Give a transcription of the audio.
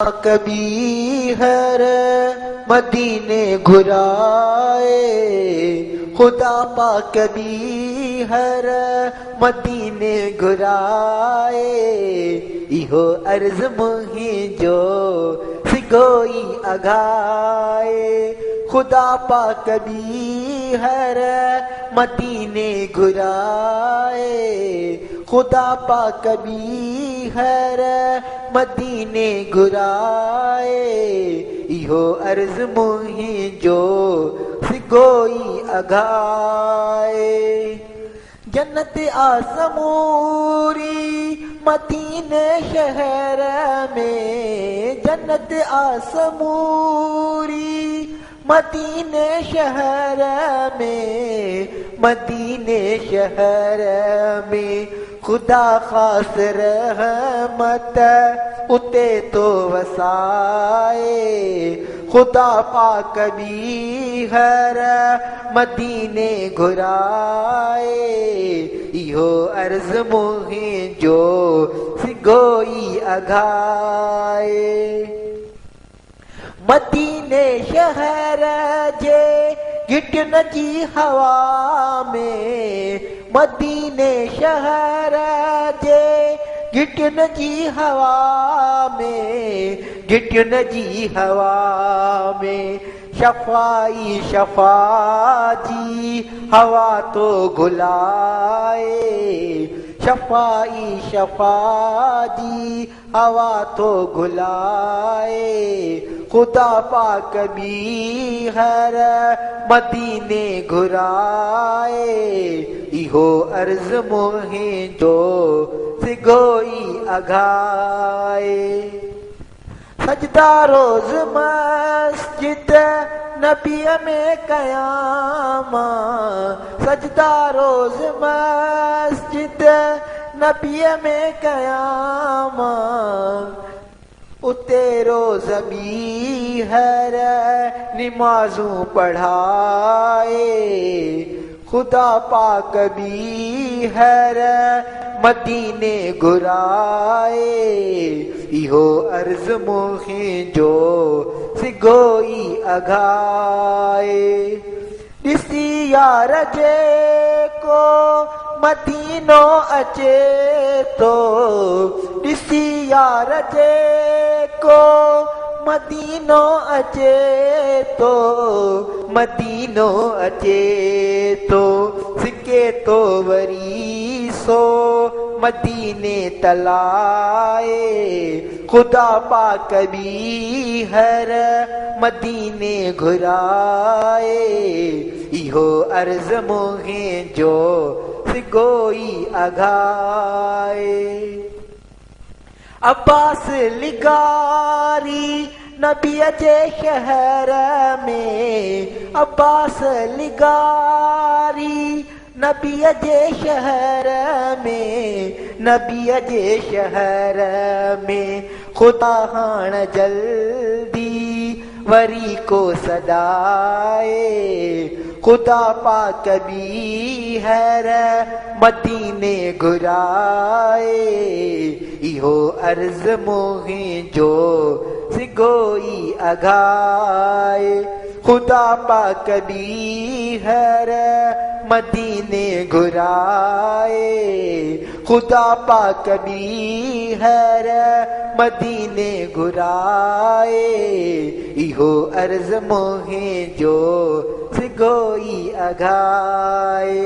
कभी हर मदीने घुराए, खुदा पाक कभी हर मदीने घुराए। इहो अर्ज मुही जो सिगोई अघाए, खुदा पाक कभी हर मदीने घुराए, खुदा पाक कभी हर मदीने घुराए। इहो अर्ज मुही जो सिगोई अघाए। जन्नत आसमूरी मदीने शहर में, जन्नत आसमूरी मदीने शहर में, मदीने शहर में खुदा खास रहमत उते तो वसाए। खुदा पाक कभी हर मदीने घुराए। इहो अर्ज मुही जो सिगोई अघाए। मदीने शहर जे घिटन जी हवा में, मदीने शहर जे घिटन जी हवा में, घिटन जी हवा में शफाई शफा जी हवा तो घुलाए। शफाई शफा जी हवा तो घुलाए। खुदा पाक कभी हर मदीने घुराए। इहो अर्ज मुही जो सिगोई अघाए। सजदा रोज मस्जिद नबी में कयामा, सजदा रोज मस्जिद नबी में कयामा। उते रोज भी हर निमाजों पढ़ाए। खुदा पाक भी हर मदीने घुराए। इहो अर्ज मुही जो सिगोई अघाए। ॾिसी यार जे को मदीनो अचे तो, ॾिसी यार जे को मदीनो अचे तो, मदीनो अचे तो सिके तो वरी सो मदीने तलाए। खुदा पाक कभी हर मदीने घुराए। इहो अर्ज मुही जो सिगोई अघाए। अब्बास लिगारी नबी जे शहर में, अब्बास लिगारी नबी जे शहर में, नबी जे शहर में खुदा हाण जल्दी वरी को सदाए। खुदा पाक कभी हर मदीने घुराए। इहो अर्ज मुही जो सिगोई अघाए। खुदा पाक कभी हर मदीने घुराए। खुदा पाक कभी हर मदीने घुराए। इहो अर्ज मुही जो सिगोई अघाए।